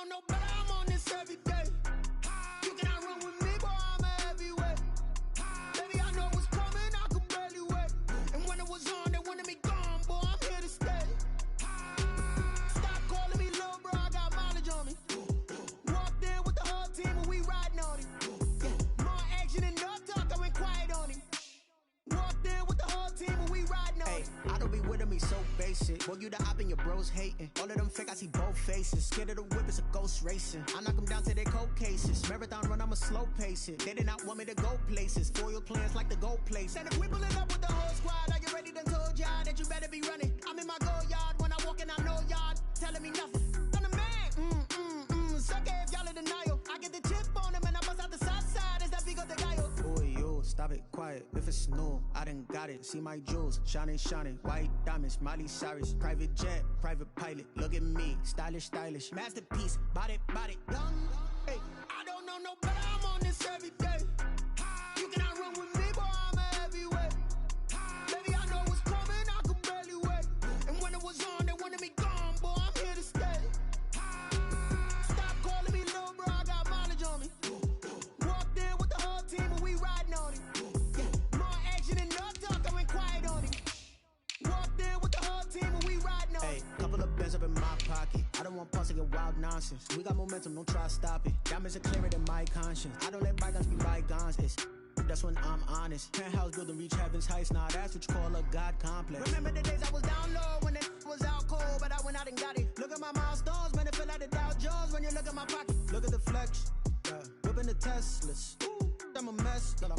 know no better, I'm on this every day. You cannot run with me, boy, I'm a heavyweight. Baby, I know what's coming, I could barely wait. And when it was on, they wanted me gone, boy, I'm here to stay. Stop calling me little bro, I got mileage on me. Walked in with the whole team and we riding on him. More action and no talk, I went quiet on him. Walked in with the whole team and we riding on him. I don't be with me so basic. Boy, you the op and your bros hating. All of them fake, I see both faces. Scared of the whip, it's a ghost racing. I knock them down to their cold cases. Marathon run, I'ma slow pace it. They did not want me to go places. Foil plans like the gold place. And if we pulling up with the whole squad, are you ready? Done told y'all that you better be running. I'm in my go yard. When I walk in, I know y'all telling me nothing. I'm the man. Sucker if y'all in denial. I get the chip on him and I bust out the south side. Is that Vigo de Gallo? Boy, yo, stop it, quiet. If it's new, I done got it. See my jewels, shining, shining. White diamonds, Miley Cyrus. Private jet, private pilot. Look at me, stylish, stylish. Masterpiece, body, body, young. Hey, I don't know no better, I'm on this every day. You cannot run with me, boy, I'm a heavyweight. Baby, I know what's coming, I could barely wait. And when it was on, they wanted me gone, boy, I'm here to stay. Stop calling me little bro, I got mileage on me. Walked in with the whole team and we riding on him. More action and no talk, I went quiet on him. Walked in with the whole team and we riding on him. hey, couple of bands up in my pocket. I don't want pause to get wild nonsense. We got momentum, don't try to stop it. Diamonds are clearer than my conscience. I don't let bygones be bygones. That's when I'm honest. Penthouse building, reach heaven's heights. Nah, that's what you call a God complex. Remember the days I was down low when it was out cold, but I went out and got it. Look at my milestones, man, it feel like the Dow Jones when you look at my pocket. Look at the flex, yeah. Whipping the Teslas. I'm a mess, but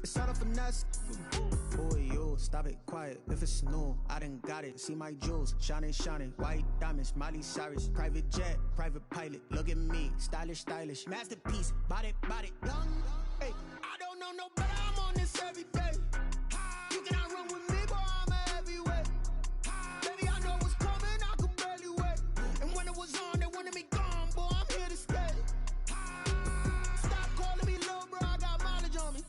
it's all a finesse. Boy, yo, stop it, quiet. If it's new, I done got it. See my jewels, shining, shining. White diamonds, Miley Cyrus. Private jet, private pilot. Look at me, stylish, stylish. Masterpiece, body, body, young. Hey, I don't know no better, I'm on this every day. You cannot run with me, boy, I'm a heavyweight. Baby, I know what's coming, I could barely wait. And when it was on, they wanted me gone, boy, I'm here to stay. Stop calling me little bro, I got mileage on me.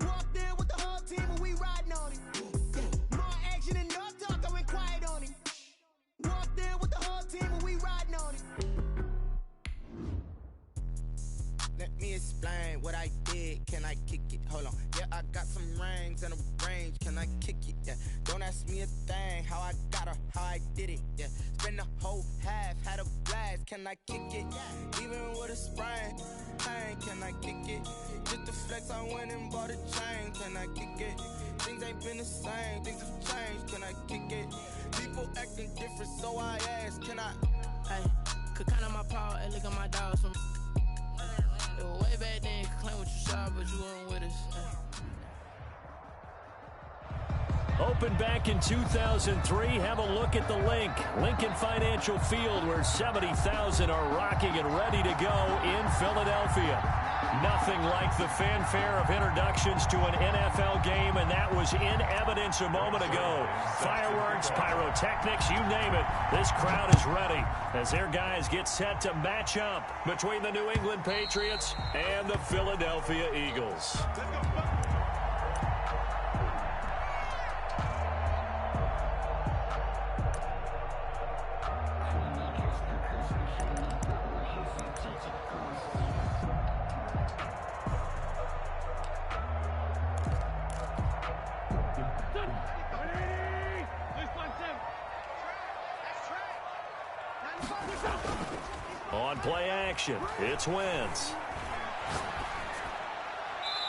Walked in with the whole team and we riding on him. More action and no talk, I went quiet on him. Walked in with the whole team and we riding on him. Let me explain what I did. Can I kick it? Hold on. Yeah, I got some rings and a range. Can I kick it? Yeah. Don't ask me a thing. How I got her, how I did it. Yeah. Spend the whole half, had a blast. Can I kick it? Even with a sprain. Hey, can I kick it? Just to flex, I went and bought a chain. Can I kick it? Things ain't been the same. Things have changed. Can I kick it? People acting different, so I ask. Can I? Hey, could count on my power and look at my dogs from. It was way back then, you could claim what you saw, but you weren't with us. Opened back in 2003. Have a look at the link. Lincoln Financial Field, where 70,000 are rocking and ready to go in Philadelphia. Nothing like the fanfare of introductions to an NFL game, and that was in evidence a moment ago. Fireworks, pyrotechnics, you name it. This crowd is ready as their guys get set to match up between the New England Patriots and the Philadelphia Eagles. On play action, it's Wentz.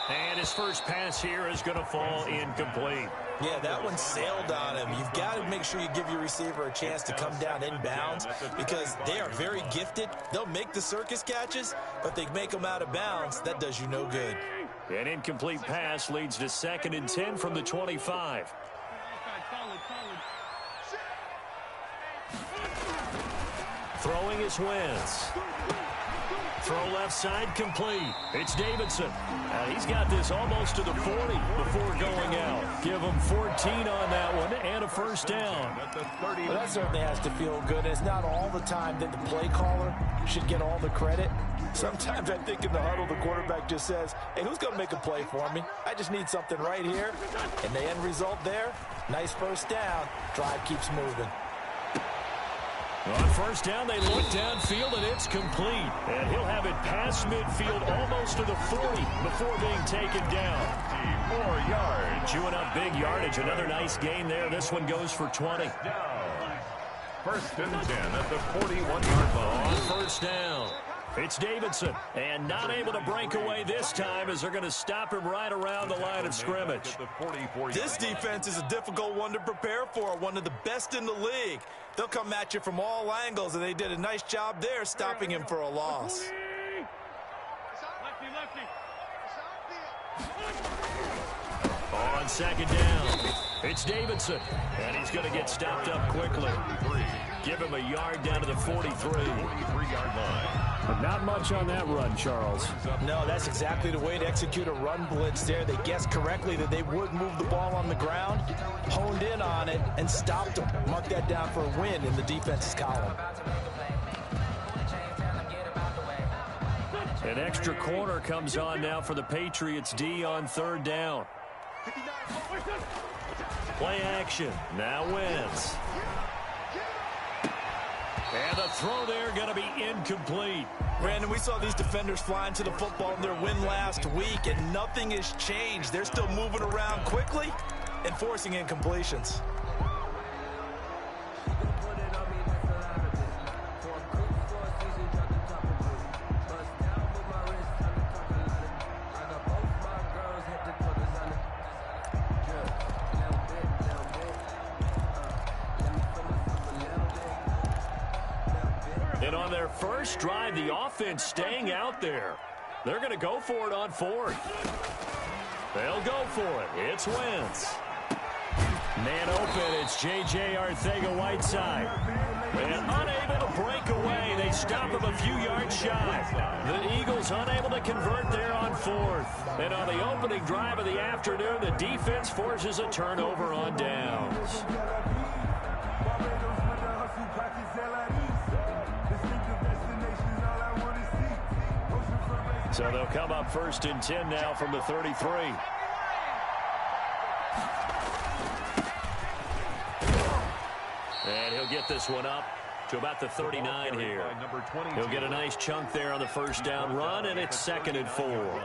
And his first pass here is going to fall incomplete. Yeah, that one sailed on him. You've got to make sure you give your receiver a chance to come down inbounds because they are very gifted. They'll make the circus catches, but they make them out of bounds. That does you no good. An incomplete pass leads to 2nd and 10 from the 25. Throwing is Wentz. Throw left side complete. It's Davidson. He's got this almost to the 40 before going out. Give him 14 on that one and a first down. Well, that certainly has to feel good. It's not all the time that the play caller should get all the credit. Sometimes I think in the huddle, the quarterback just says, hey, who's going to make a play for me? I just need something right here. And the end result there, nice first down. Drive keeps moving. On first down, they look downfield, and it's complete. And he'll have it past midfield almost to the 40 before being taken down. 4 yards. Chewing up big yardage. Another nice gain there. This one goes for 20. First and 10 at the 41-yard line. On first down, it's Davidson. And not able to break away this time as they're going to stop him right around the line of scrimmage. This defense is a difficult one to prepare for, one of the best in the league. They'll come at you from all angles, and they did a nice job there stopping him for a loss. On second down, it's Davidson. And he's going to get stopped up quickly. Give him a yard down to the 43-yard line. But not much on that run, Charles. No, that's exactly the way to execute a run blitz there. They guessed correctly that they would move the ball on the ground, honed in on it, and stopped them. Mark that down for a win in the defense's column. An extra corner comes on now for the Patriots D on third down. Play action. Now wins. And the throw there going to be incomplete. Brandon, we saw these defenders flying to the football in their win last week, and nothing has changed. They're still moving around quickly and forcing incompletions. And on their first drive, the offense staying out there. They're going to go for it on fourth. They'll go for it. It's Wentz. Man open, it's J.J. Arcega-Whiteside. And unable to break away. They stop him a few yards shy. The Eagles unable to convert there on fourth. And on the opening drive of the afternoon, the defense forces a turnover on downs. So they'll come up first and 10 now from the 33. And he'll get this one up to about the 39 here. He'll get a nice chunk there on the first down run, and it's 2nd and 4.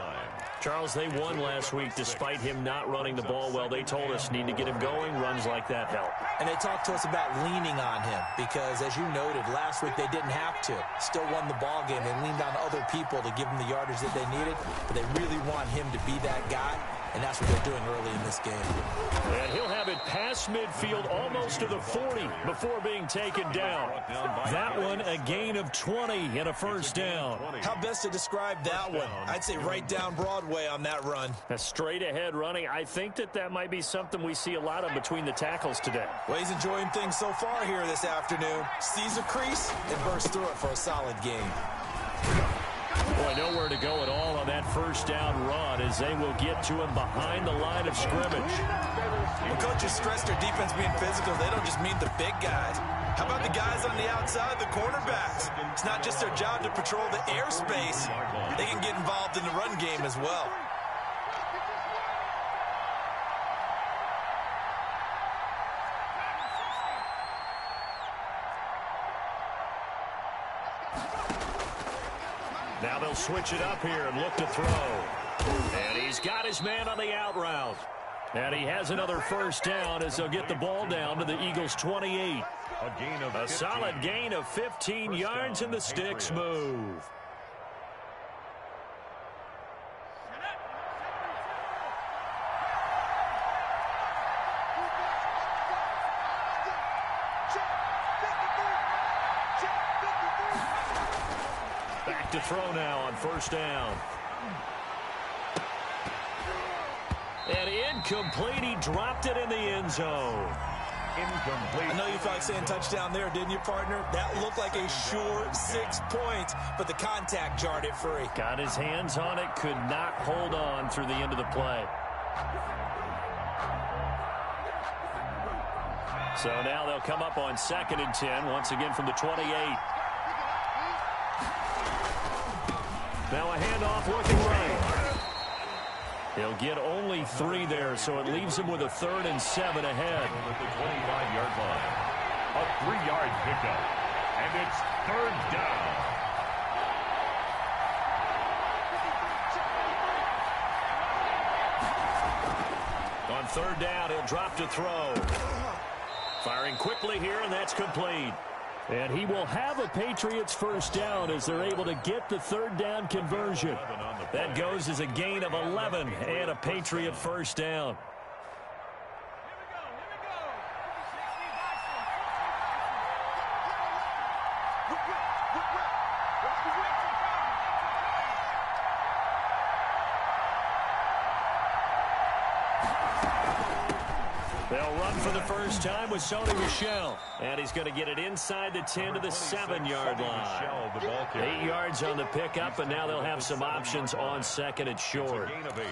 Charles, they won last week despite him not running the ball well. They told us need to get him going. Runs like that help. And they talked to us about leaning on him because, as you noted, last week they didn't have to. Still won the ball game. They leaned on other people to give them the yardage that they needed, but they really want him to be that guy, and that's what they're doing early in this game. And he'll have it past midfield almost to the 40 before being taken down. That one a gain of 20 and a first down. How best to describe that one? I'd say right down Broadway on that run. A straight ahead running. I think that might be something we see a lot of between the tackles today. Well, he's enjoying things so far here this afternoon. Sees a crease and bursts through it for a solid gain. Boy, nowhere to go at all on that first down run as they will get to him behind the line of scrimmage. When coaches stress their defense being physical, they don't just mean the big guys. How about the guys on the outside, the cornerbacks? It's not just their job to patrol the airspace. They can get involved in the run game as well. Now they'll switch it up here and look to throw. And he's got his man on the out route. And he has another first down as they'll get the ball down to the Eagles' 28. A solid gain of 15 yards, and the sticks move. Back to throw now on first down. And incomplete. He dropped it in the end zone. Incomplete. I know you felt like saying touchdown there, didn't you, partner? That looked like a sure 6 points, but the contact jarred it free. Got his hands on it, could not hold on through the end of the play. So now they'll come up on 2nd and 10, once again from the 28. Now a handoff looking right. He'll get only 3 there, so it leaves him with a 3rd and 7 ahead. At the 25-yard line. A 3-yard pickup. And it's third down. On third down, he'll drop to throw. Firing quickly here, and that's complete. And he will have a Patriots first down as they're able to get the third down conversion. That goes as a gain of 11 and a Patriot first down. They'll run for the first time with Sony Michel. And he's going to get it inside the 10 to the 7-yard line. 8 yards on the pickup, and now they'll have some options on second and short. Gain of 8.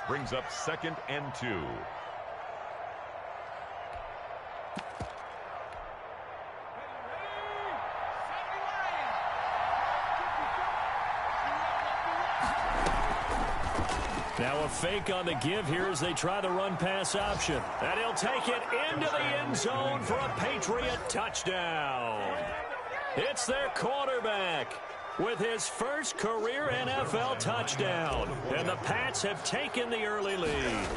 Brings up 2nd and 2. Now a fake on the give here as they try the run-pass option. And he'll take it into the end zone for a Patriot touchdown. It's their quarterback with his first career NFL touchdown. And the Pats have taken the early lead.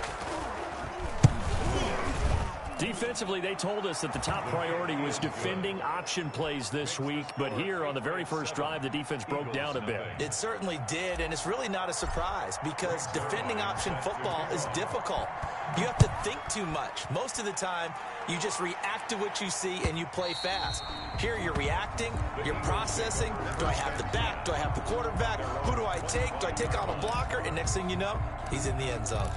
Defensively, they told us that the top priority was defending option plays this week. But here on the very first drive, the defense broke down a bit. It certainly did, and it's really not a surprise because defending option football is difficult. You have to think too much. Most of the time, you just react to what you see and you play fast. Here you're reacting, you're processing. Do I have the back? Do I have the quarterback? Who do I take? Do I take on a blocker? And next thing you know, he's in the end zone.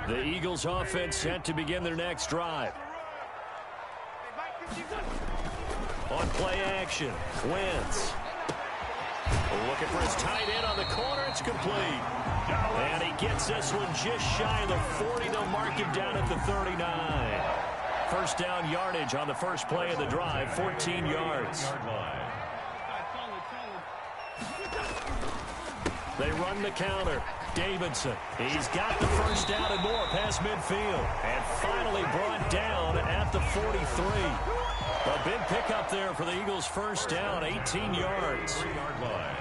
The Eagles offense set to begin their next drive. On play action, Wentz. Looking for his tight end on the corner. It's complete. And he gets this one just shy of the 40. They'll mark him down at the 39. First down yardage on the first play of the drive, 14 yards. They run the counter. Davidson, he's got the first down and more past midfield. And finally brought down at the 43. A big pickup there for the Eagles' first down, 18 yards. 3-yard line.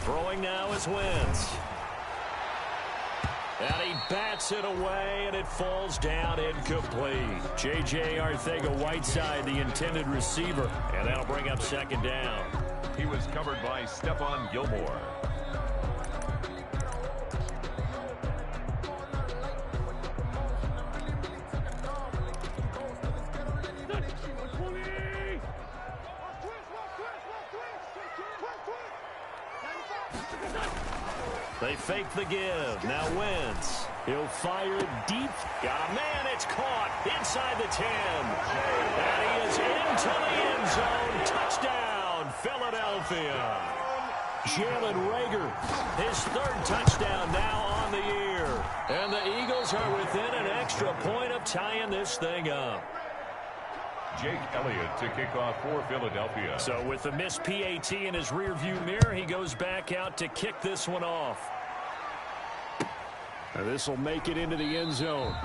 Throwing now is Wentz. And he bats it away, and it falls down incomplete. J.J. Arcega-Whiteside, the intended receiver, and that'll bring up second down. He was covered by Stephon Gilmore. They fake the give. Now Wentz. He'll fire deep. Got a man. It's caught inside the 10. And he is into the end zone. Touchdown, Philadelphia. Jalen Reagor, his third touchdown now on the year. And the Eagles are within an extra point of tying this thing up. Jake Elliott to kick off for Philadelphia. So with the missed PAT in his rearview mirror, he goes back out to kick this one off. Now this will make it into the end zone.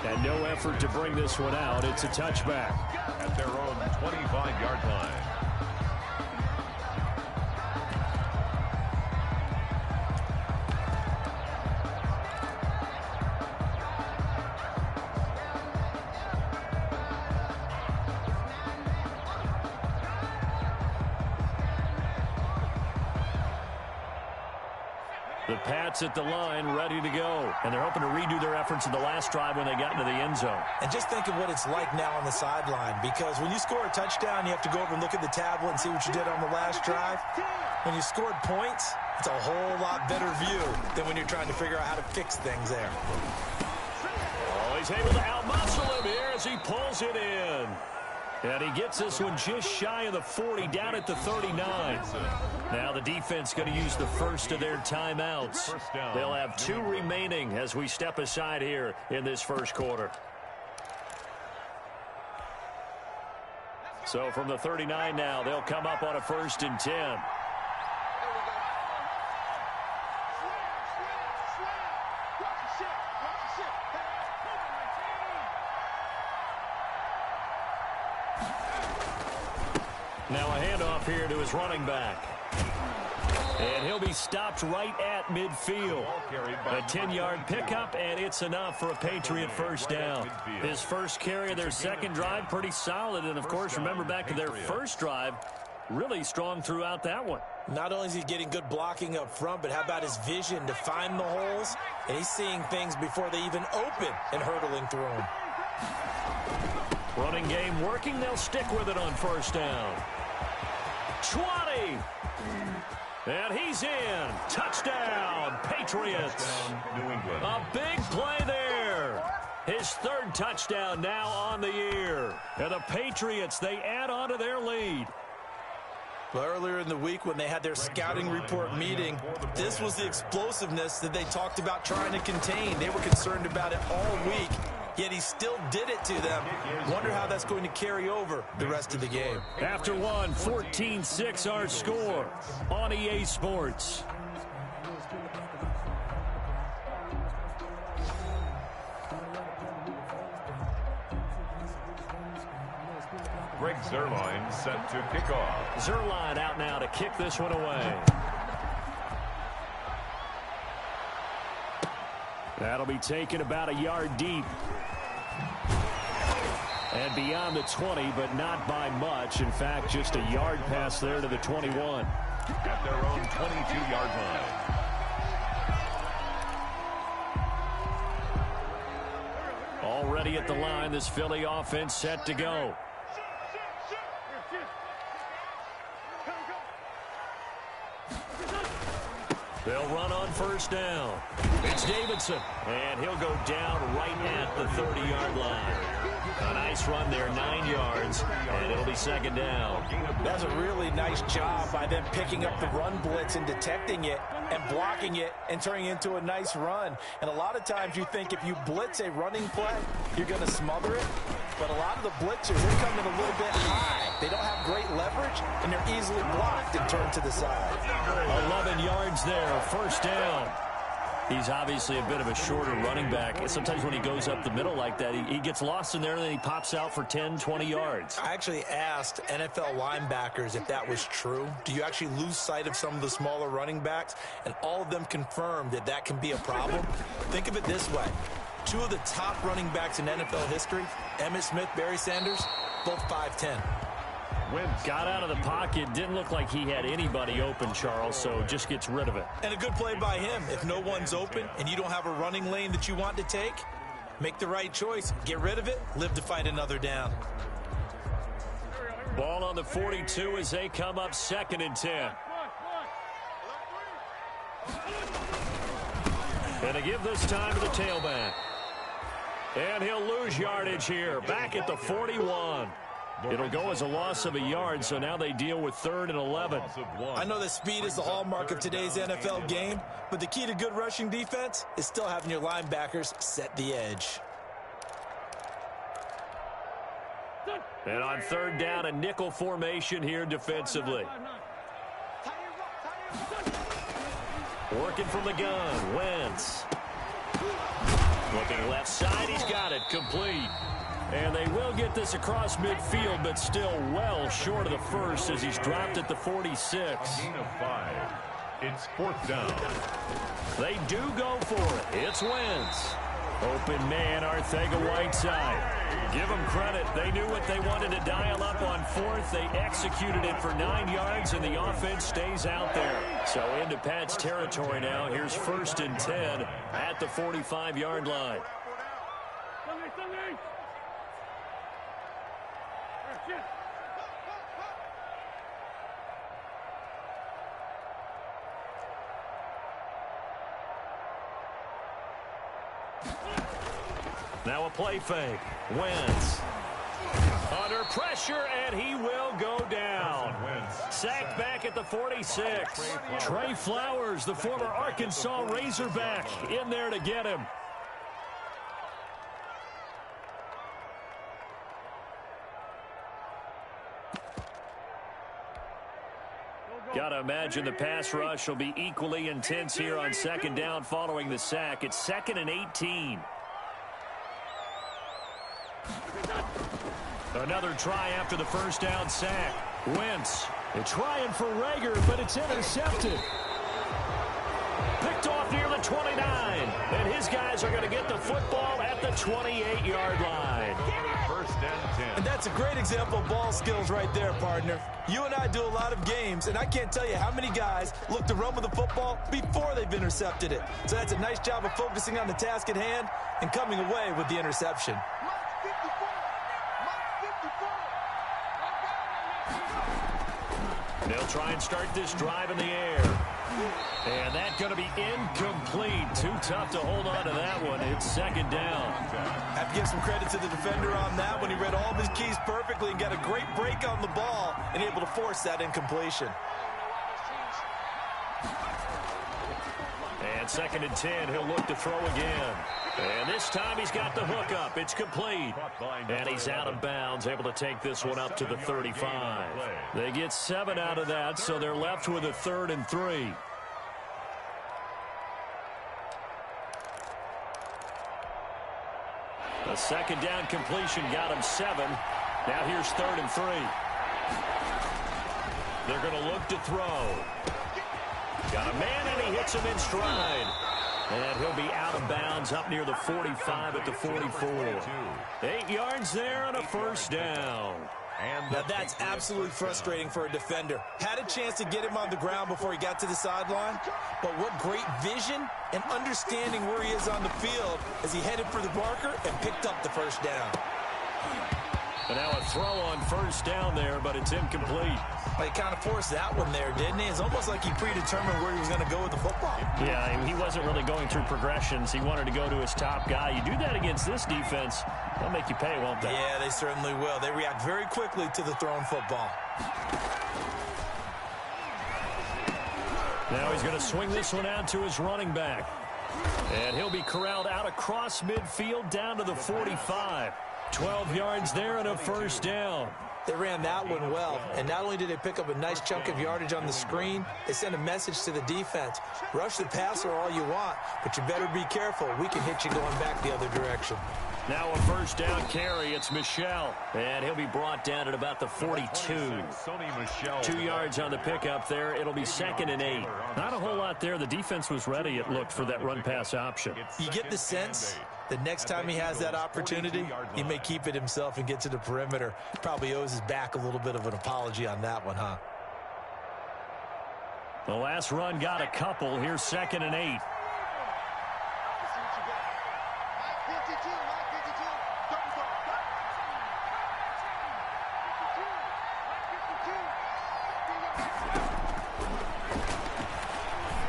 And no effort to bring this one out. It's a touchback. At their own 25-yard line. The Pats at the line, ready to go. And they're hoping to redo their efforts in the last drive when they got into the end zone. And just think of what it's like now on the sideline, because when you score a touchdown, you have to go over and look at the tablet and see what you did on the last drive. When you scored points, it's a whole lot better view than when you're trying to figure out how to fix things there. Oh, he's able to outmuscle him here as he pulls it in. And he gets this one just shy of the 40, down at the 39. Now the defense going to use the first of their timeouts. They'll have 2 remaining as we step aside here in this first quarter. So from the 39 now, they'll come up on a 1st and 10. Now a handoff here to his running back. And he'll be stopped right at midfield. A 10-yard pickup, and it's enough for a Patriot first down. His first carry of their second drive, pretty solid. And, of course, remember back to their first drive, really strong throughout that one. Not only is he getting good blocking up front, but how about his vision to find the holes? And he's seeing things before they even open and hurdling through them. Running game working. They'll stick with it on first down. 20. And he's in. Touchdown, Patriots. New England. A big play there. His 3rd touchdown now on the year. And the Patriots, they add on to their lead. Well, earlier in the week when they had their scouting report meeting, this was the explosiveness that they talked about trying to contain. They were concerned about it all week, yet he still did it to them. Wonder how that's going to carry over the rest of the game. After one, 14-6 our score on EA Sports. Greg Zuerlein set to kick off. Zuerlein out now to kick this one away. That'll be taken about a yard deep. And beyond the 20, but not by much. In fact, just a yard pass there to the 21. At their own 22-yard line. Already at the line, this Philly offense set to go. They'll run on first down. It's Davidson, and he'll go down right at the 30-yard line. A nice run there, 9 yards, and it'll be 2nd down. That's a really nice job by them picking up the run blitz and detecting it and blocking it and turning it into a nice run. And a lot of times you think if you blitz a running play, you're going to smother it. But a lot of the blitzers, they're coming a little bit high. They don't have great leverage, and they're easily blocked and turned to the side. 11 yards there, 1st down. He's obviously a bit of a shorter running back. Sometimes when he goes up the middle like that, he gets lost in there, and then he pops out for 10, 20 yards. I actually asked NFL linebackers if that was true. Do you actually lose sight of some of the smaller running backs? And all of them confirmed that that can be a problem. Think of it this way. 2 of the top running backs in NFL history, Emmitt Smith, Barry Sanders, both 5'10". Got out of the pocket. Didn't look like he had anybody open, Charles, so just gets rid of it. And a good play by him. If no one's open and you don't have a running lane that you want to take, make the right choice. Get rid of it. Live to fight another down. Ball on the 42 as they come up 2nd and 10. And to give this time to the tailback. And he'll lose yardage here. Back at the 41. It'll go as a loss of a yard, so now they deal with 3rd and 11. I know that speed is the hallmark of today's NFL game, but the key to good rushing defense is still having your linebackers set the edge. And on 3rd down, a nickel formation here defensively. Working from the gun, Wentz. Looking left side, he's got it, complete. And they will get this across midfield, but still well short of the first as he's dropped at the 46. A gain of 5. It's 4th down. They do go for it. It's Wentz. Open man, Arcega-Whiteside. Give them credit. They knew what they wanted to dial up on 4th. They executed it for 9 yards, and the offense stays out there. So into Pat's territory now. Here's 1st and 10 at the 45-yard line. Now a play fake. Wentz. Under pressure, and he will go down. Sacked back at the 46. Trey Flowers, the former Arkansas Razorback, in there to get him. Gotta imagine the pass rush will be equally intense here on second down following the sack. It's 2nd and 18. Another try after the first down sack. Wentz, they're trying for Rager, but it's intercepted. Picked off near the 29, and his guys are going to get the football at the 28-yard line. First and 10. And that's a great example of ball skills right there, partner. You and I do a lot of games, and I can't tell you how many guys look to run with the football before they've intercepted it. So that's a nice job of focusing on the task at hand and coming away with the interception. They'll try and start this drive in the air. And that's going to be incomplete. Too tough to hold on to that one. It's second down. Have to give some credit to the defender on that one. He read all of his keys perfectly and got a great break on the ball and able to force that incompletion. And 2nd and 10, he'll look to throw again. And this time he's got the hook up. It's complete. And he's out of bounds, able to take this one up to the 35. They get 7 out of that, so they're left with a 3rd and 3. A second down completion got him 7. Now here's 3rd and 3. They're going to look to throw. Got a man, and he hits him in stride. And he'll be out of bounds up near the 45 at the 44. 8 yards there and a first down. Now that's absolutely frustrating for a defender. Had a chance to get him on the ground before he got to the sideline, but what great vision and understanding where he is on the field as he headed for the marker and picked up the first down. And now a throw on first down there, but it's incomplete. Well, he kind of forced that one there, didn't he? It's almost like he predetermined where he was going to go with the football. Yeah, he wasn't really going through progressions. He wanted to go to his top guy. You do that against this defense, they'll make you pay, won't they? Yeah, they certainly will. They react very quickly to the thrown football. Now he's going to swing this one out to his running back. And he'll be corralled out across midfield down to the 45. 12 yards there and a first down. They ran that one well, and not only did they pick up a nice chunk of yardage on the screen, they sent a message to the defense. Rush the passer all you want, but you better be careful. We can hit you going back the other direction. Now a first down carry. It's Michel, and he'll be brought down at about the 42. 2 yards on the pickup there. It'll be 2nd and 8. Not a whole lot there. The defense was ready, it looked, for that run-pass option. You get the sense the next time he has that opportunity, he may keep it himself and get to the perimeter. Probably owes his back a little bit of an apology on that one, huh? The last run got a couple. Here's 2nd and 8.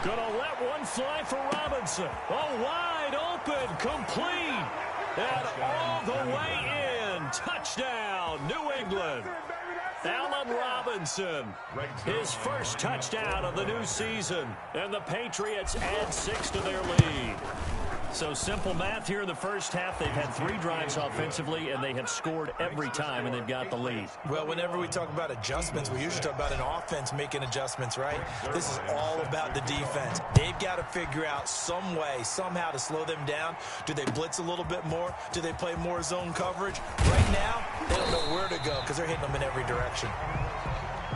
Gonna let one fly for Robinson. Oh, wide open, complete, and all the way in. Touchdown, New England. Allen Robinson, his first touchdown of the new season, and the Patriots add 6 to their lead. So simple math here in the first half. They've had 3 drives offensively, and they have scored every time, and they've got the lead. Well, whenever we talk about adjustments, we usually talk about an offense making adjustments, right? This is all about the defense. They've got to figure out some way, somehow to slow them down. Do they blitz a little bit more? Do they play more zone coverage? Right now, they don't know where to go because they're hitting them in every direction.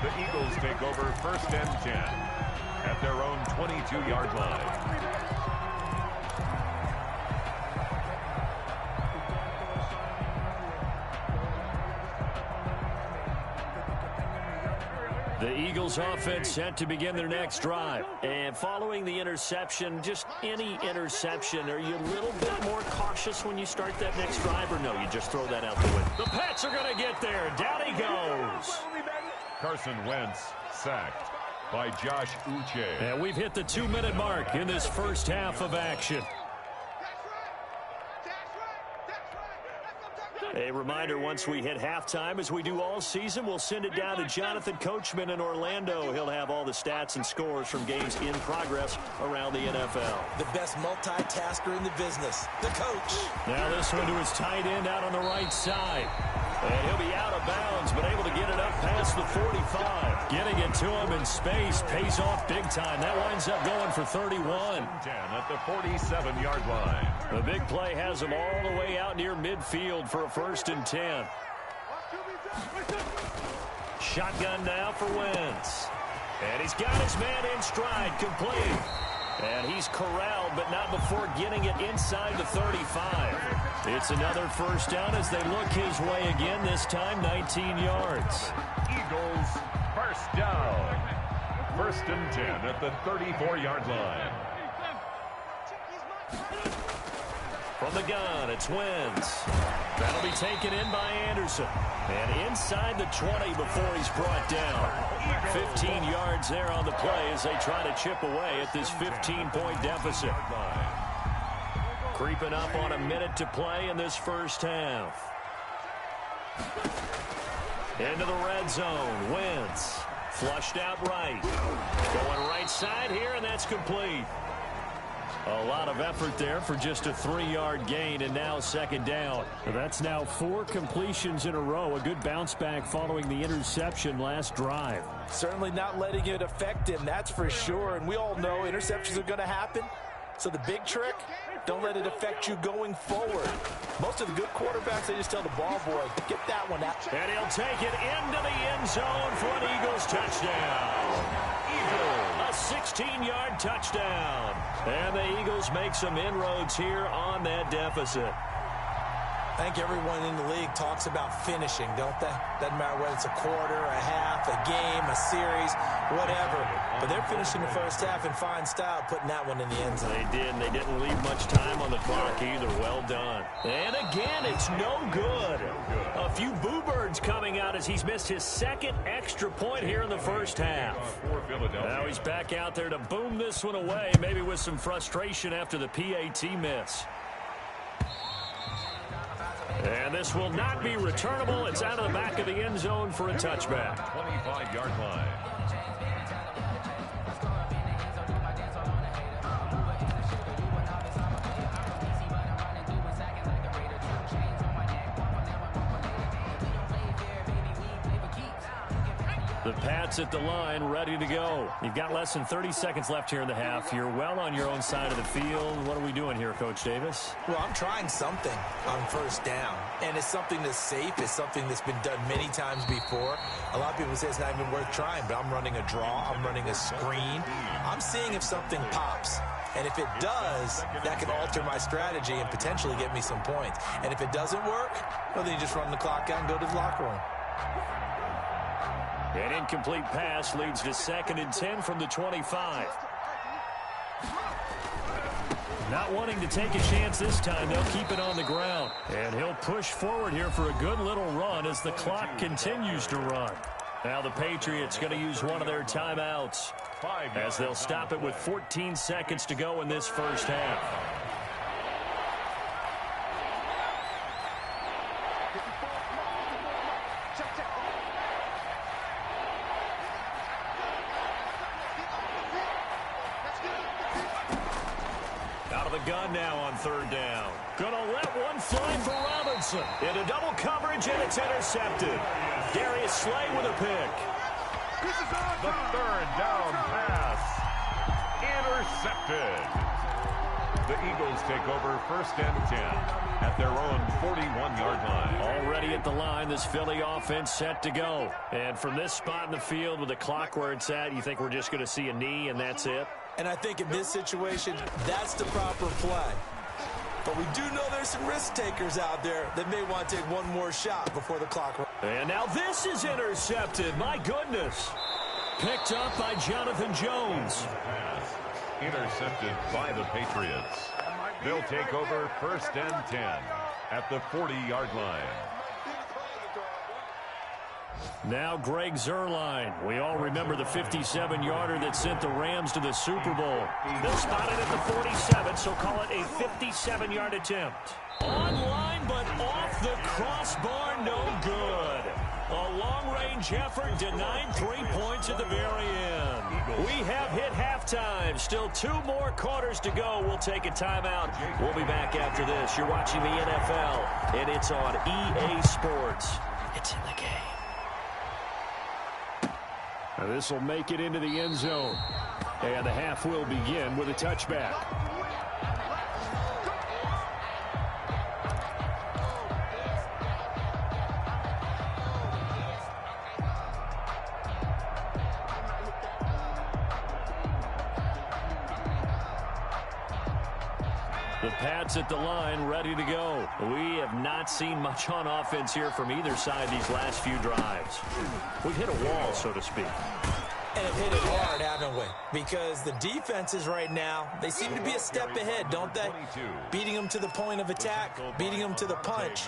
The Eagles take over 1st and 10 at their own 22-yard line. The Eagles offense set to begin their next drive. And following the interception, just any interception, are you a little bit more cautious when you start that next drive, or no, you just throw that out the window? The Pats are going to get there. Down he goes. Carson Wentz sacked by Josh Uche. And we've hit the 2-minute mark in this first half of action. A reminder, once we hit halftime, as we do all season, we'll send it down to Jonathan Coachman in Orlando. He'll have all the stats and scores from games in progress around the NFL. The best multitasker in the business, the coach. Now this one to his tight end out on the right side. And he'll be out of bounds, but able to get it up past the 45. Getting it to him in space pays off big time. That winds up going for 31. 10 at the 47-yard line. The big play has him all the way out near midfield for a 1st and 10. Shotgun now for Wentz. And he's got his man in stride, complete. And he's corralled, but not before getting it inside the 35. It's another 1st down as they look his way again, this time 19 yards. Eagles 1st down. 1st and 10 at the 34-yard line. From the gun, it's Wentz. That'll be taken in by Anderson. And inside the 20 before he's brought down. 15 yards there on the play as they try to chip away at this 15-point deficit. Creeping up on a minute to play in this 1st half. Into the red zone. Wentz flushed out right. Going right side here, and that's complete. A lot of effort there for just a 3-yard gain, and now 2nd down. That's now 4 completions in a row. A good bounce back following the interception last drive. Certainly not letting it affect him, that's for sure. And we all know interceptions are going to happen. So the big trick, don't let it affect you going forward. Most of the good quarterbacks, they just tell the ball boy, get that one out. And he'll take it into the end zone for an Eagles touchdown. A 16-yard touchdown. And the Eagles make some inroads here on that deficit. I think everyone in the league talks about finishing, don't they? Doesn't matter whether it's a quarter, a half, a game, a series, whatever. But they're finishing the 1st half in fine style, putting that one in the end zone. They did, and they didn't leave much time on the clock either. Well done. And again, it's no good. A few boo birds coming out as he's missed his 2nd extra point here in the 1st half. Now he's back out there to boom this one away, maybe with some frustration after the PAT miss. And this will not be returnable. It's out of the back of the end zone for a touchback. 25-yard line. The Pats at the line, ready to go. You've got less than 30 seconds left here in the half. You're well on your own side of the field. What are we doing here, Coach Davis? Well, I'm trying something on 1st down. And it's something that's safe. It's something that's been done many times before. A lot of people say it's not even worth trying, but I'm running a draw. I'm running a screen. I'm seeing if something pops. And if it does, that can alter my strategy and potentially get me some points. And if it doesn't work, well, then you just run the clock out and go to the locker room. An incomplete pass leads to 2nd and 10 from the 25. Not wanting to take a chance this time, they'll keep it on the ground. And he'll push forward here for a good little run as the clock continues to run. Now the Patriots going to use one of their timeouts as they'll stop it with 14 seconds to go in this 1st half. Gun now on 3rd down. Gonna let one fly for Robinson. Into double coverage, and it's intercepted. Darius Slay with a pick. The 3rd down pass. Intercepted. The Eagles take over 1st and 10 at their own 41-yard line. Already at the line, this Philly offense set to go. And from this spot in the field with the clock where it's at, you think we're just going to see a knee and that's it? And I think in this situation, that's the proper play. But we do know there's some risk takers out there that may want to take one more shot before the clock runs. And now this is intercepted. My goodness. Picked up by Jonathan Jones. Intercepted by the Patriots. They'll take over 1st and 10 at the 40-yard line. Now Greg Zuerlein. We all remember the 57-yarder that sent the Rams to the Super Bowl. They'll spot it at the 47, so call it a 57-yard attempt. Online, but off the crossbar, no good. A long-range effort denied 3 points at the very end. We have hit halftime. Still 2 more quarters to go. We'll take a timeout. We'll be back after this. You're watching the NFL, and it's on EA Sports. It's in the game. This will make it into the end zone. And the half will begin with a touchback. The Pats at the line, ready to go. We have not seen much on offense here from either side these last few drives. We've hit a wall, so to speak. And have hit it hard, haven't we? Because the defenses right now, they seem to be a step ahead, don't they? Beating them to the point of attack, beating them to the punch.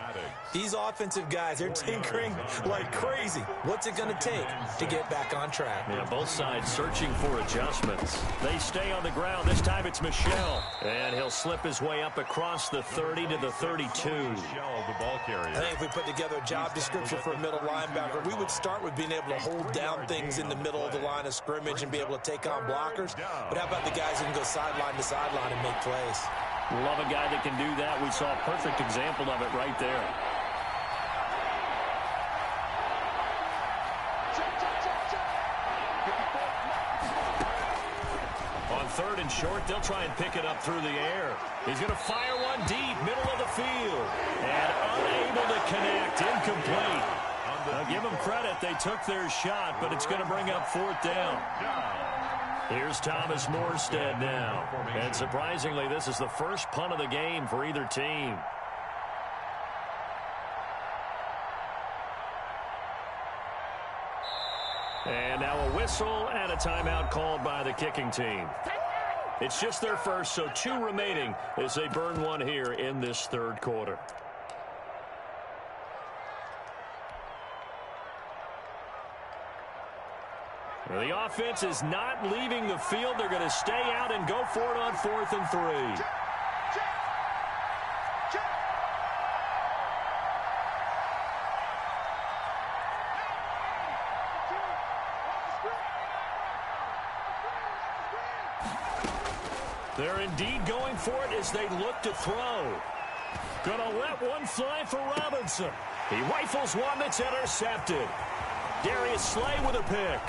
These offensive guys, they're tinkering like crazy. What's it going to take to get back on track? Yeah, both sides searching for adjustments. They stay on the ground. This time it's Michel. And he'll slip his way up across the 30 to the 32. I think if we put together a job description for a middle linebacker, we would start with being able to hold down things in the middle of the line of scrimmage and be able to take on blockers. But how about the guys who can go sideline to sideline and make plays? Love a guy that can do that. We saw a perfect example of it right there. On 3rd and short, they'll try and pick it up through the air. He's going to fire one deep, middle of the field. And unable to connect, incomplete. Now, give them credit. They took their shot, but it's going to bring up 4th down. Here's Thomas Morstead now. And surprisingly, this is the first punt of the game for either team. And now a whistle and a timeout called by the kicking team. It's just their first, so 2 remaining as they burn one here in this 3rd quarter. The offense is not leaving the field. They're going to stay out and go for it on 4th and 3. They're indeed going for it as they look to throw. Gonna let one fly for Robinson. He rifles one that's intercepted. Darius Slay with a pick.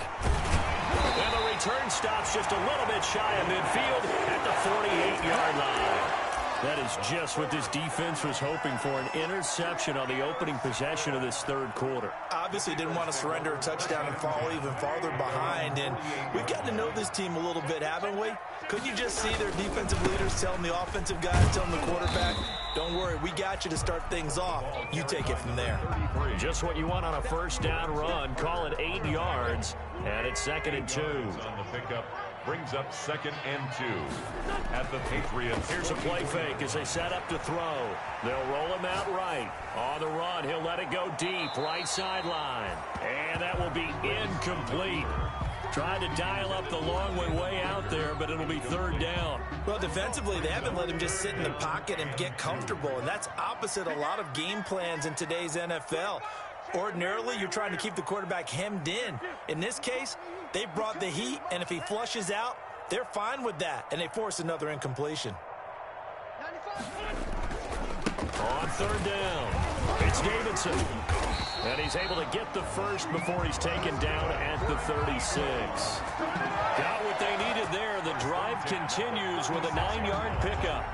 And the return stops just a little bit shy of midfield at the 48-yard line. That is just what this defense was hoping for, an interception on the opening possession of this 3rd quarter. Obviously didn't want to surrender a touchdown and fall even farther behind, and we've gotten to know this team a little bit, haven't we? Couldn't you just see their defensive leaders telling the offensive guys, telling the quarterback, don't worry, we got you to start things off. You take it from there. Just what you want on a 1st down run. Call it 8 yards, and it's 2nd and 2. On the pickup. Brings up 2nd and 2 at the Patriots. Here's a play fake as they set up to throw. They'll roll him out right. On the run, he'll let it go deep, right sideline. And that will be incomplete. Tried to dial up the long one way out there, but it'll be 3rd down. Well, defensively, they haven't let him just sit in the pocket and get comfortable, and that's opposite a lot of game plans in today's NFL. Ordinarily, you're trying to keep the quarterback hemmed in. In this case, they brought the heat, and if he flushes out, they're fine with that, and they force another incompletion. On 3rd down, it's Davidson. And he's able to get the first before he's taken down at the 36. Got what they needed there. The drive continues with a 9-yard pickup.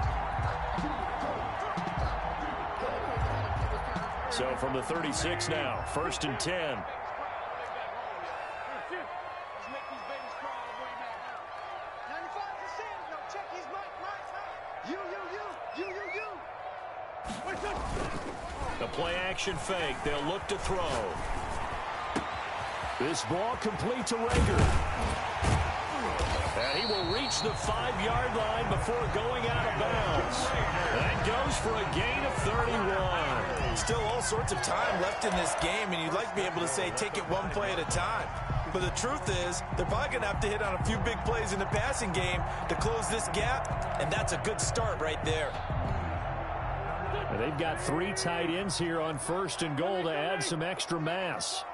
So from the 36 now, 1st and 10. The play-action fake. They'll look to throw. This ball complete to Rager. And he will reach the 5-yard line before going out of bounds. That goes for a gain of 31. Still all sorts of time left in this game, and you'd like to be able to say take it one play at a time. But the truth is, they're probably going to have to hit on a few big plays in the passing game to close this gap, and that's a good start right there. And they've got 3 tight ends here on 1st and goal to add some extra mass.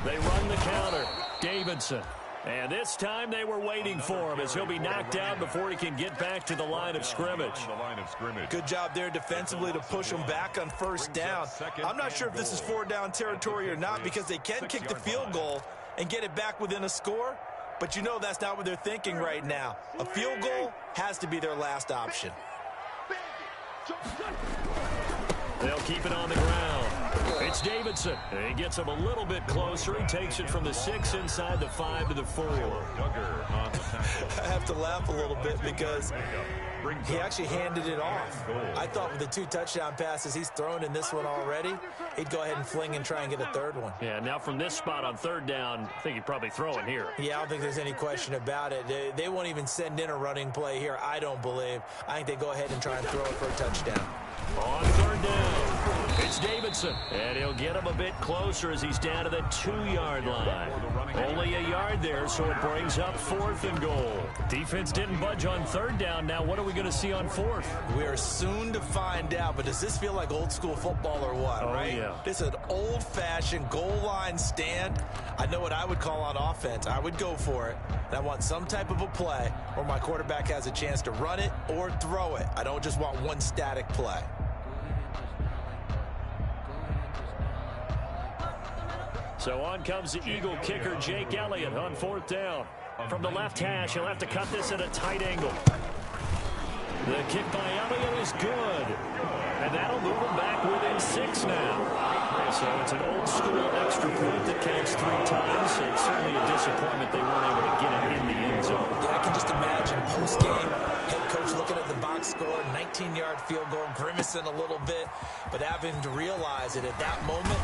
They run the counter. Davidson And this time they were waiting for him as he'll be knocked down before he can get back to the line of scrimmage. Good job there defensively to push him back on first down. I'm not sure if this is 4-down territory or not because they can kick the field goal and get it back within a score. But you know that's not what they're thinking right now. A field goal has to be their last option. They'll keep it on the ground. It's Davidson. He gets him a little bit closer. He takes it from the 6 inside the 5 to the 4. I have to laugh a little bit because he actually handed it off. I thought with the 2 touchdown passes he's thrown in this one already, he'd go ahead and fling and try and get a third one. Yeah, now from this spot on 3rd down, I think he'd probably throw it here. Yeah, I don't think there's any question about it. They won't even send in a running play here, I don't believe. I think they go ahead and try and throw it for a touchdown. On 3rd down, it's Davidson. And he'll get him a bit closer as he's down to the 2-yard line. Only a yard there, so it brings up 4th and goal. Defense didn't budge on 3rd down. Now what are we going to see on 4th? We are soon to find out, but does this feel like old school football or what, right? Yeah. This is an old-fashioned goal line stand. I know what I would call on offense. I would go for it. And I want some type of a play where my quarterback has a chance to run it or throw it. I don't just want one static play. So on comes the Eagle kicker, Jake Elliott, on 4th down. From the left hash, he'll have to cut this at a tight angle. The kick by Elliott is good. And that'll move him back within 6 now. So it's an old-school extra point that counts 3 times. It's certainly a disappointment they weren't able to get it in the end zone. Yeah, I can just imagine post-game, head coach looking at the box score, 19-yard field goal, grimacing a little bit, but having to realize that at that moment,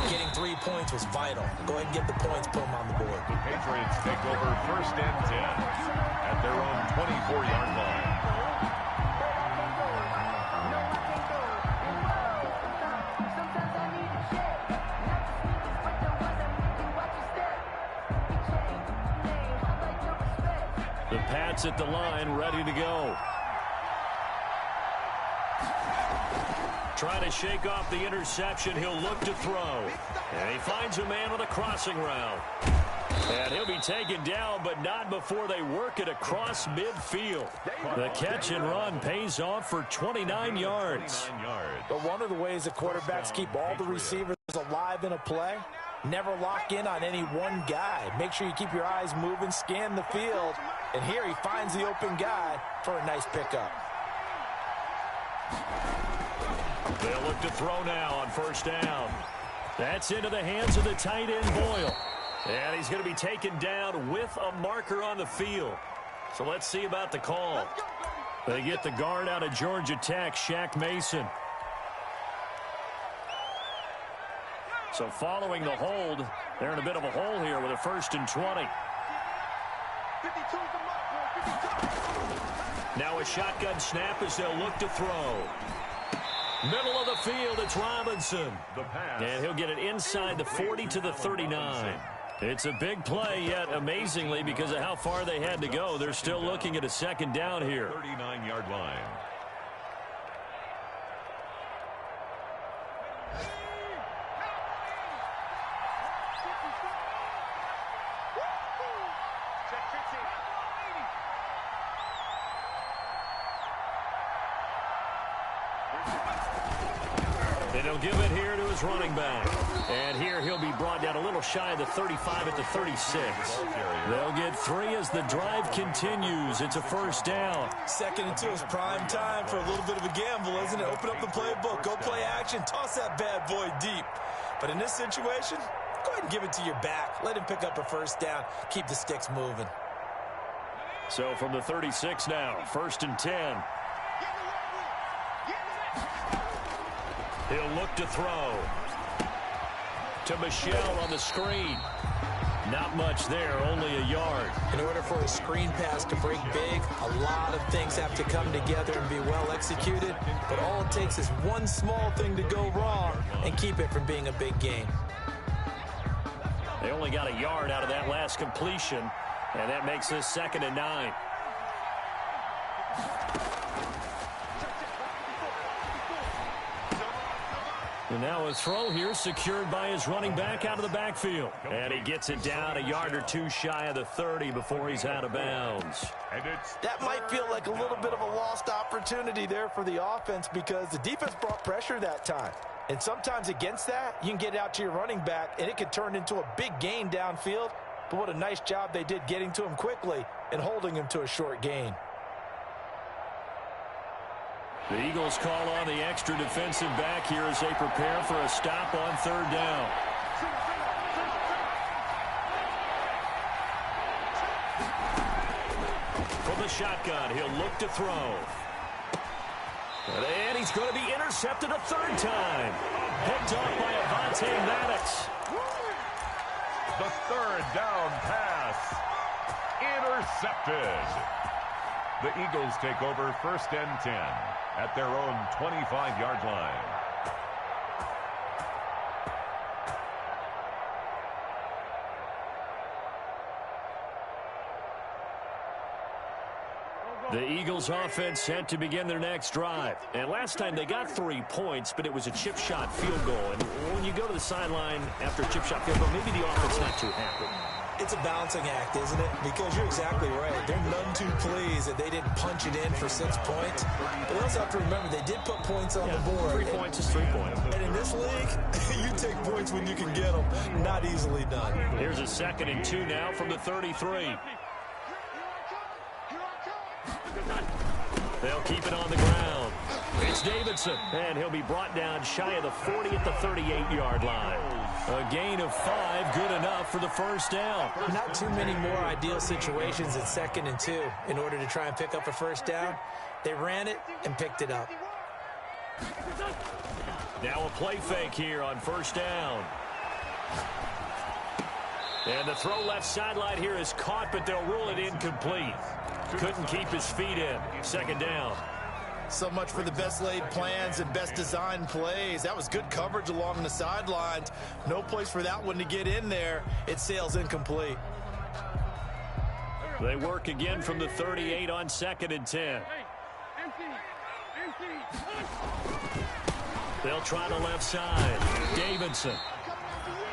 getting 3 points was vital. Go ahead and get the points, put them on the board. The Patriots take over 1st and 10 at their own 24-yard line. The Pats at the line, ready to go. Trying to shake off the interception. He'll look to throw. And he finds a man with a crossing route. And he'll be taken down, but not before they work it across midfield. The catch and run pays off for 29 yards. But one of the ways the quarterbacks keep all the receivers alive in a play, never lock in on any one guy. Make sure you keep your eyes moving, scan the field. And here he finds the open guy for a nice pickup. They'll look to throw now on 1st down. That's into the hands of the tight end, Boyle. And he's going to be taken down with a marker on the field. So let's see about the call. They get the guard out of Georgia Tech, Shaq Mason. So following the hold, they're in a bit of a hole here with a 1st and 20. Now a shotgun snap as they'll look to throw. Middle of the field, it's Robinson. And he'll get it inside the 40 to the 39. It's a big play, yet amazingly, because of how far they had to go, they're still looking at a 2nd down here. 39-yard line. And he'll give it here to his running back. And here he'll be brought down a little shy of the 35 at the 36. They'll get 3 as the drive continues. It's a 1st down. 2nd and 2 is prime time for a little bit of a gamble, isn't it? Open up the playbook, go play action, toss that bad boy deep. But in this situation, go ahead and give it to your back. Let him pick up a 1st down. Keep the sticks moving. So from the 36 now, 1st and 10. He'll look to throw. To Michelle on the screen. Not much there, only a yard. In order for a screen pass to break big, a lot of things have to come together and be well executed. But all it takes is one small thing to go wrong and keep it from being a big game. They only got a yard out of that last completion, and that makes this 2nd and 9. And now a throw here secured by his running back out of the backfield. And he gets it down a yard or two shy of the 30 before he's out of bounds. That might feel like a little bit of a lost opportunity there for the offense because the defense brought pressure that time. And sometimes against that, you can get out to your running back, and it could turn into a big gain downfield. But what a nice job they did getting to him quickly and holding him to a short gain. The Eagles call on the extra defensive back here as they prepare for a stop on third down. From the shotgun, he'll look to throw. And he's going to be intercepted a third time. Picked off by Avonte Maddox. The third down pass. Intercepted. The Eagles take over 1st and 10 at their own 25-yard line. The Eagles offense set to begin their next drive. And last time they got 3 points, but it was a chip shot field goal. And when you go to the sideline after a chip shot field goal, maybe the offense not too happy. It's a balancing act, isn't it? Because you're exactly right. They're none too pleased that they didn't punch it in for 6 points. But we also have to remember they did put points on the board. 3 points is 3 points. And in this league, you take points when you can get them. Not easily done. Here's a 2nd and 2 now from the 33. They'll keep it on the ground. It's Davidson, and he'll be brought down shy of the 40 at the 38-yard line. A gain of 5, good enough for the first down. Not too many more ideal situations at 2nd and 2 in order to try and pick up a first down. They ran it and picked it up. Now a play fake here on first down. And the throw left sideline here is caught, but they'll rule it incomplete. Couldn't keep his feet in. 2nd down. So much for the best laid plans and best designed plays. That was good coverage along the sidelines. No place for that one to get in there. It sails incomplete. They work again from the 38 on 2nd and 10. They'll try the left side. Davidson.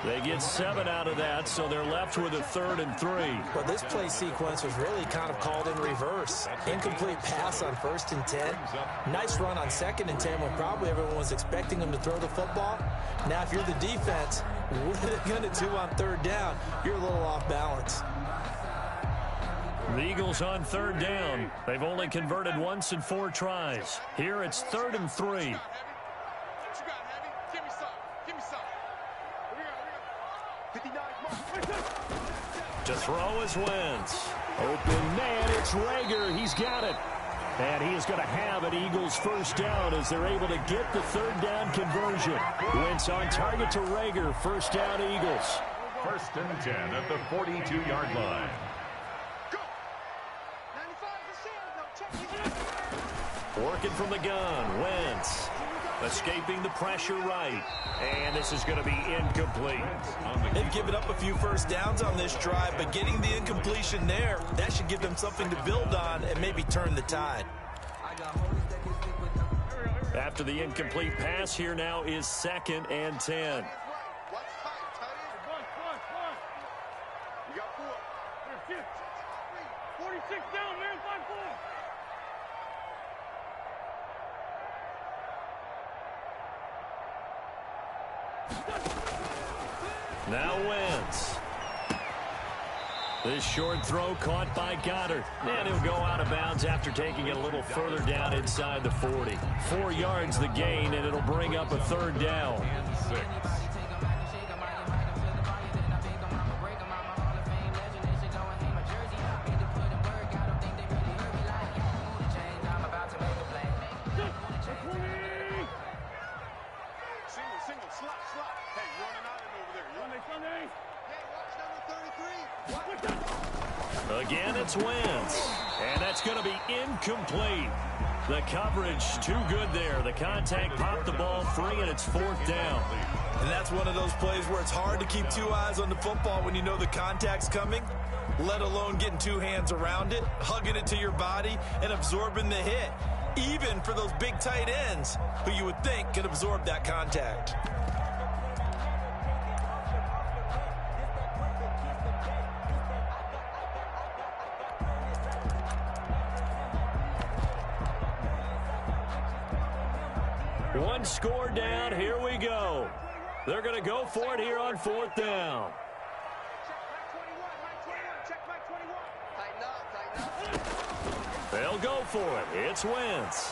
They get 7 out of that, so they're left with a 3rd and 3. Well, this play sequence was really kind of called in reverse. Incomplete pass on 1st and 10. Nice run on 2nd and 10 when probably everyone was expecting them to throw the football. Now, if you're the defense, what are they going to do on 3rd down? You're a little off balance. The Eagles on 3rd down. They've only converted once in 4 tries. Here it's 3rd and 3. To throw is Wentz. Open man, it's Rager. He's got it. And he is going to have an Eagles first down as they're able to get the 3rd down conversion. Wentz on target to Rager. First down, Eagles. 1st and 10 at the 42-yard line. Working from the gun, Wentz. Escaping the pressure right. And this is going to be incomplete. They've given up a few first downs on this drive, but getting the incompletion there, that should give them something to build on and maybe turn the tide. After the incomplete pass, here now is 2nd and 10. Now Wentz. This short throw caught by Goddard. And he'll go out of bounds after taking it a little further down inside the 40. 4 yards the gain, and it'll bring up a 3rd down. And 6. Again, it's Wentz. And that's going to be incomplete. The coverage too good there. The contact popped the ball free, and it's 4th down. And that's one of those plays where it's hard to keep 2 eyes on the football when you know the contact's coming, let alone getting 2 hands around it, hugging it to your body, and absorbing the hit. even for those big tight ends who you would think could absorb that contact. One score down. Here we go. They're going to go for it here on 4th down. They'll go for it. It's Wentz.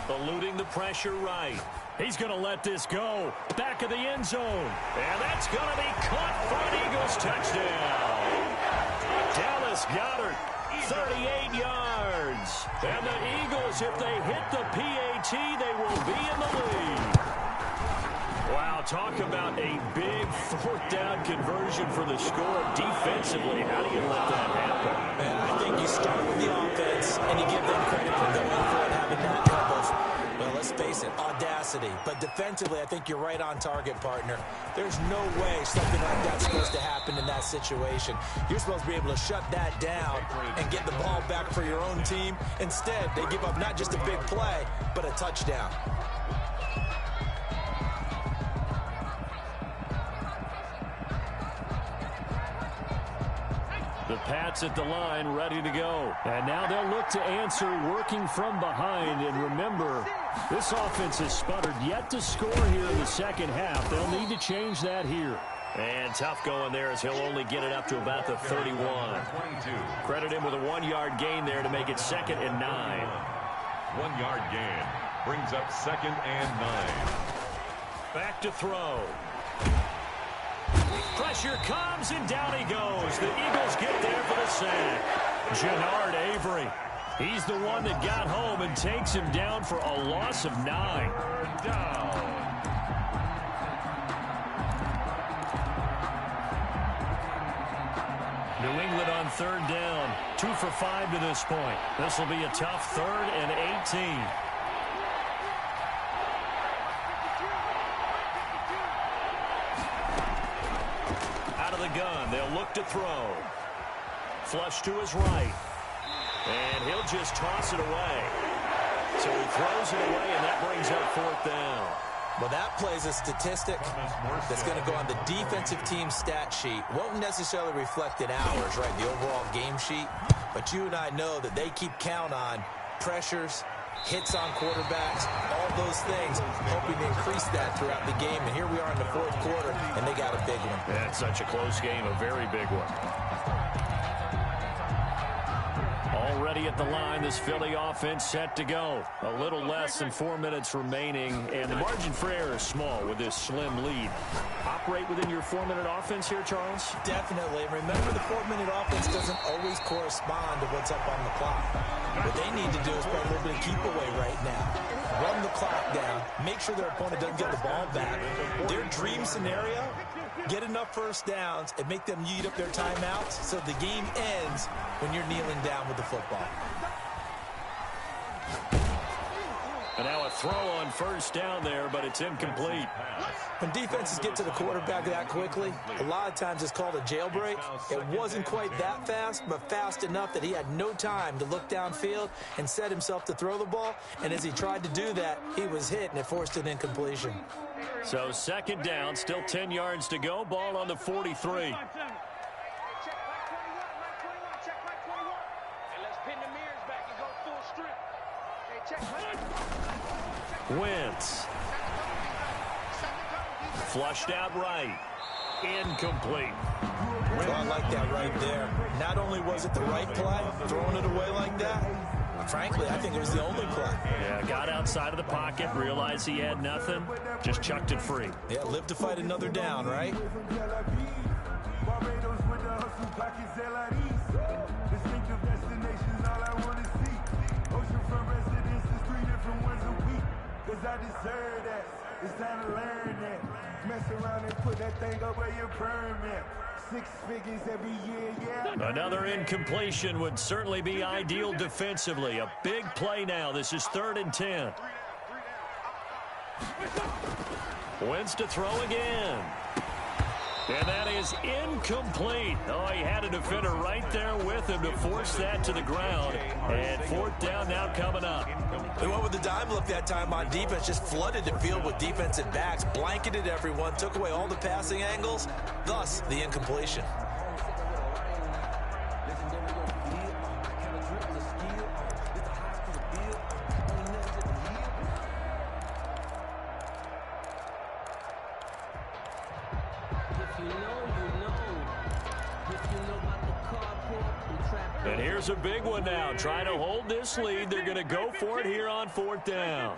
Eluding the pressure right. He's going to let this go. Back of the end zone. And that's going to be caught for an Eagles touchdown. Dallas Goedert, 38 yards. And the Eagles, if they hit the PAT, they will be in the lead. Wow, talk about a big 4th down conversion for the score. Defensively, how do you let that happen? Man, I think you start with the offense and you give them credit for going for it, having that type of, well, let's face it, audacity. But defensively, I think you're right on target, partner. There's no way something like that's supposed to happen in that situation. You're supposed to be able to shut that down and get the ball back for your own team. Instead, they give up not just a big play, but a touchdown. The Pats at the line, ready to go. And now they'll look to answer working from behind. And remember, this offense has sputtered yet to score here in the second half. They'll need to change that here. And tough going there as he'll only get it up to about the 31. Credit him with a 1-yard gain there to make it 2nd and 9. 1-yard gain brings up 2nd and 9. Back to throw. Pressure comes, and down he goes. The Eagles get there for the sack. Jannard Avery. He's the one that got home and takes him down for a loss of 9. Down. New England on 3rd down. 2 for 5 to this point. This will be a tough 3rd and 18. Gun. They'll look to throw. Flush to his right. And he'll just toss it away. So he throws it away, and that brings up 4th down. Well, that plays a statistic that's going to go on the defensive team stat sheet. Won't necessarily reflect in ours, right, the overall game sheet. But you and I know that they keep count on pressures, hits on quarterbacks, all those things, hoping to increase that throughout the game. And here we are in the 4th quarter, and they got a big one. That's such a close game, a very big one. Already at the line, this Philly offense set to go. A little less than 4 minutes remaining, and the margin for error is small with this slim lead. Operate within your 4-minute offense here, Charles? Definitely. Remember, the 4-minute offense doesn't always correspond to what's up on the clock. What they need to do is play a little bit of keep away right now. Run the clock down. Make sure their opponent doesn't get the ball back. Their dream scenario, get enough first downs and make them eat up their timeouts so the game ends when you're kneeling down with the football. And now a throw on 1st down there, but it's incomplete. When defenses get to the quarterback that quickly, a lot of times it's called a jailbreak. It wasn't quite that fast, but fast enough that he had no time to look downfield and set himself to throw the ball. And as he tried to do that, he was hit, and it forced an incompletion. So 2nd down, still 10 yards to go. Ball on the 43. Wentz. Flushed out right. Incomplete. Well, I like that right there. Not only was it the right play, throwing it away like that, frankly, I think it was the only play. Yeah, got outside of the pocket, realized he had nothing, just chucked it free. Yeah, live to fight another down, right? I deserve that. It's time to learn that. Mess around and put that thing up where your permit. 6 figures every year, yeah. Another incompletion would certainly be ideal defensively. A big play now. This is 3rd and 10. Wentz to throw again. And that is incomplete. Oh, he had a defender right there with him to force that to the ground. And fourth down now coming up. They went with the dime look that time on defense, just flooded the field with defensive backs, blanketed everyone, took away all the passing angles, thus the incompletion. And here's a big one now. Trying to hold this lead. They're going to go for it here on fourth down.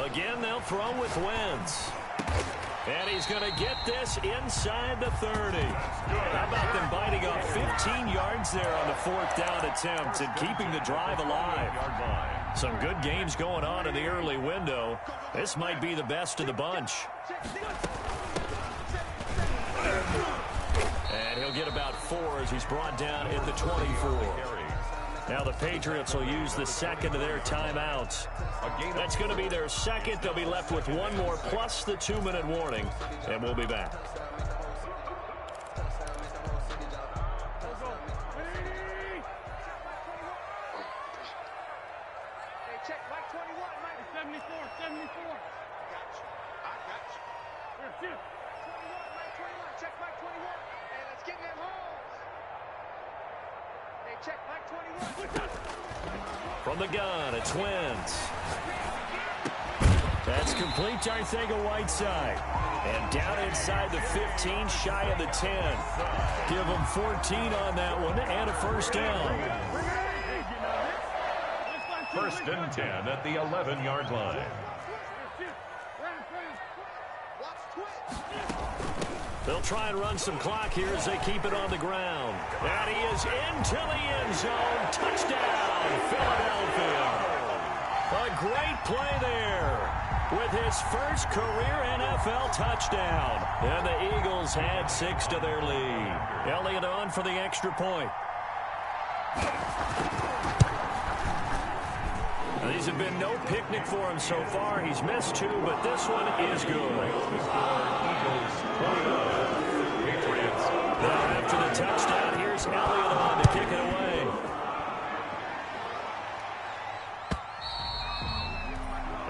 Again, they'll throw with Wentz. And he's going to get this inside the 30. How about them biting off 15 yards there on the fourth down attempt and keeping the drive alive? Some good games going on in the early window. This might be the best of the bunch. And he'll get about 4 as he's brought down at the 24. Now the Patriots will use the second of their timeouts. That's going to be their second. They'll be left with one more plus the 2-minute warning. And we'll be back. Check Mike 21, Mike 74. I got you. 21, Mike 21. Check Mike 21. Hey, let's get them holes. Hey, check Mike 21. From the gun, it's Wentz. That's complete to Arcega-Whiteside. And down inside the 15, shy of the 10. Give them 14 on that one and a first down. First and 10 at the 11-yard line. They'll try and run some clock here as they keep it on the ground. And he is into the end zone. Touchdown, Philadelphia. A great play there with his first career NFL touchdown. And the Eagles had 6 to their lead. Elliott on for the extra point. These have been no picnic for him so far. He's missed 2, but this one is good. Now after the touchdown, here's Elliott on to kick it away.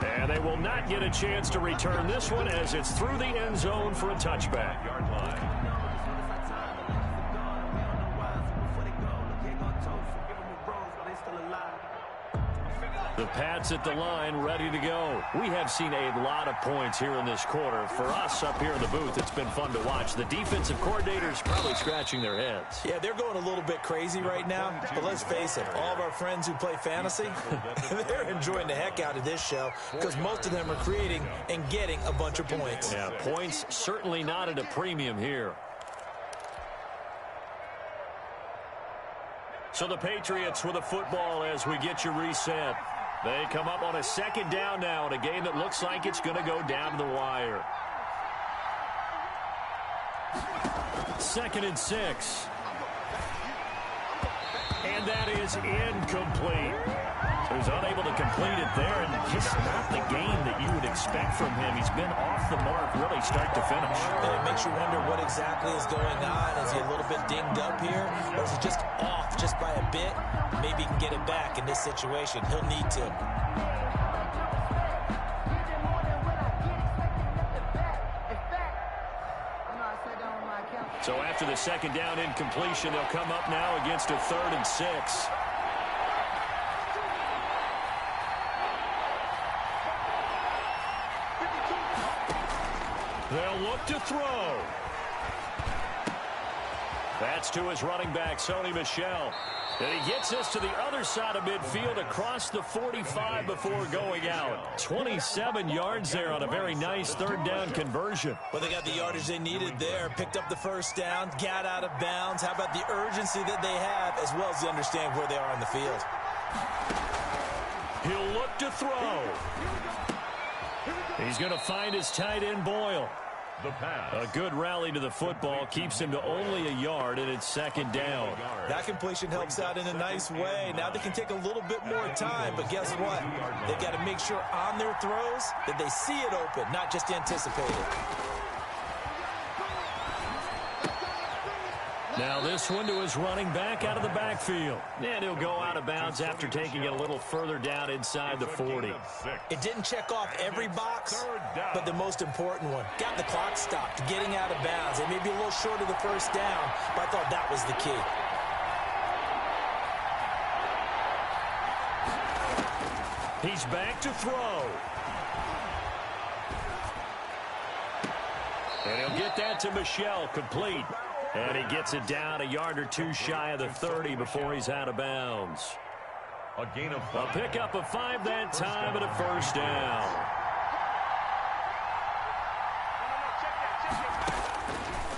And they will not get a chance to return this one as it's through the end zone for a touchback. The Pats at the line, ready to go. We have seen a lot of points here in this quarter. For us up here in the booth, it's been fun to watch. The defensive coordinators probably scratching their heads. Yeah, they're going a little bit crazy right now. But let's face it, all of our friends who play fantasy, they're enjoying the heck out of this show because most of them are creating and getting a bunch of points. Yeah, points certainly not at a premium here. So the Patriots with a football as we get you reset. They come up on a second down now in a game that looks like it's going to go down to the wire. 2nd and 6. And that is incomplete. He was unable to complete it there, and just not the game that you would expect from him. He's been off the mark really start to finish. And it makes you wonder what exactly is going on. Is he a little bit dinged up here, or is he just off just by a bit? Maybe he can get it back in this situation. He'll need to. So after the second down incompletion, they'll come up now against a 3rd and 6. They'll look to throw. That's to his running back, Sony Michel. And he gets this to the other side of midfield across the 45 before going out. 27 yards there on a very nice 3rd down conversion. Well, they got the yardage they needed there, picked up the first down, got out of bounds. How about the urgency that they have as well as they understand where they are on the field? He'll look to throw. He's going to find his tight end, Boyle. The pass. A good rally to the football keeps him to only a yard, and it's second down. That completion helps out in a nice way. Now they can take a little bit more time, but guess what? They've got to make sure on their throws that they see it open, not just anticipate it. Now this one to his running back out of the backfield. And he'll go out of bounds after taking it a little further down inside the 40. It didn't check off every box, but the most important one. Got the clock stopped, getting out of bounds. They may be a little short of the first down, but I thought that was the key. He's back to throw. And he'll get that to Michel, complete. And he gets it down a yard or two shy of the 30 before he's out of bounds. A gain of 5. A pickup of 5 that time and a first down.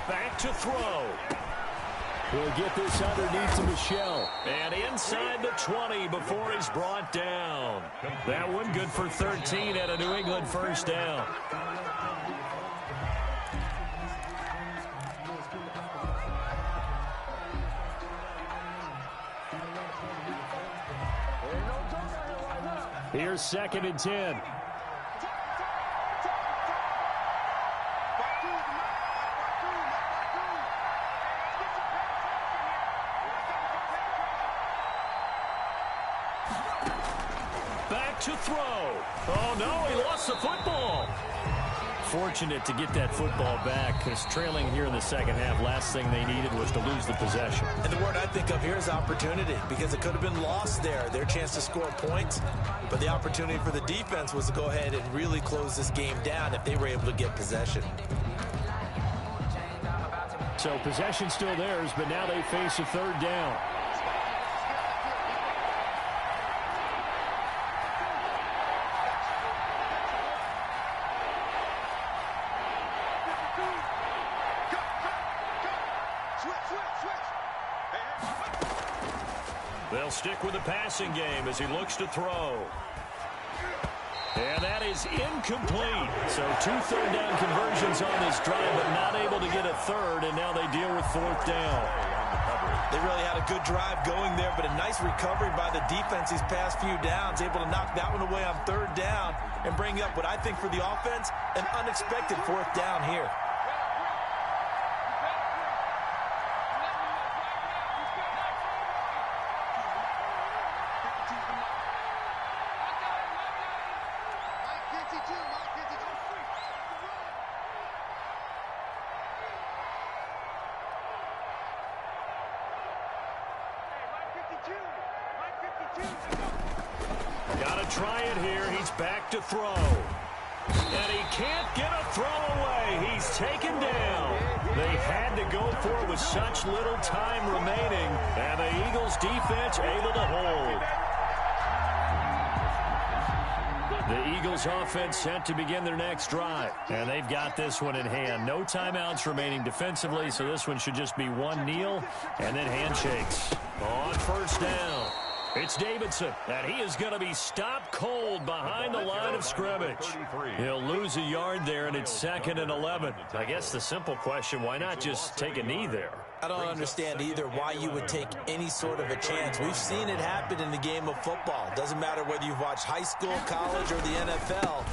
Back to throw. He'll get this underneath to Michel. And inside the 20 before he's brought down. That one good for 13 at a New England first down. Here's second and 10. Back to throw. Oh, no, he lost the football. Fortunate to get that football back, because trailing here in the second half, last thing they needed was to lose the possession. And the word I think of here is opportunity, because it could have been lost there, their chance to score points. But the opportunity for the defense was to go ahead and really close this game down if they were able to get possession. So possession still theirs, but now they face a third down. They'll stick with the passing game as he looks to throw. And that is incomplete. So 2 third down conversions on this drive, but not able to get a third, and now they deal with fourth down. They really had a good drive going there, but a nice recovery by the defense these past few downs, able to knock that one away on third down and bring up what I think for the offense, an unexpected fourth down here. Gotta try it here. He's back to throw. And he can't get a throw away. He's taken down. They had to go for it with such little time remaining. And the Eagles defense able to hold. The Eagles offense set to begin their next drive. And they've got this one in hand. No timeouts remaining defensively, so this one should just be one kneel and then handshakes. On first down, it's Davidson, and he is going to be stopped cold behind the line of scrimmage. He'll lose a yard there, and it's second and 11. I guess the simple question, why not just take a knee there? I don't understand either why you would take any sort of a chance. We've seen it happen in the game of football. Doesn't matter whether you've watched high school, college, or the NFL.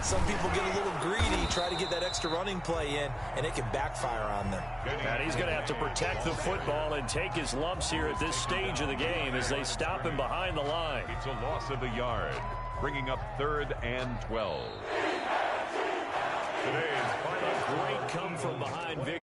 Some people get a little greedy, try to get that extra running play in, and it can backfire on them. And he's going to have to protect the football and take his lumps here at this stage of the game as they stop him behind the line. It's a loss of a yard, bringing up 3rd and 12. Today's final great come from behind victory.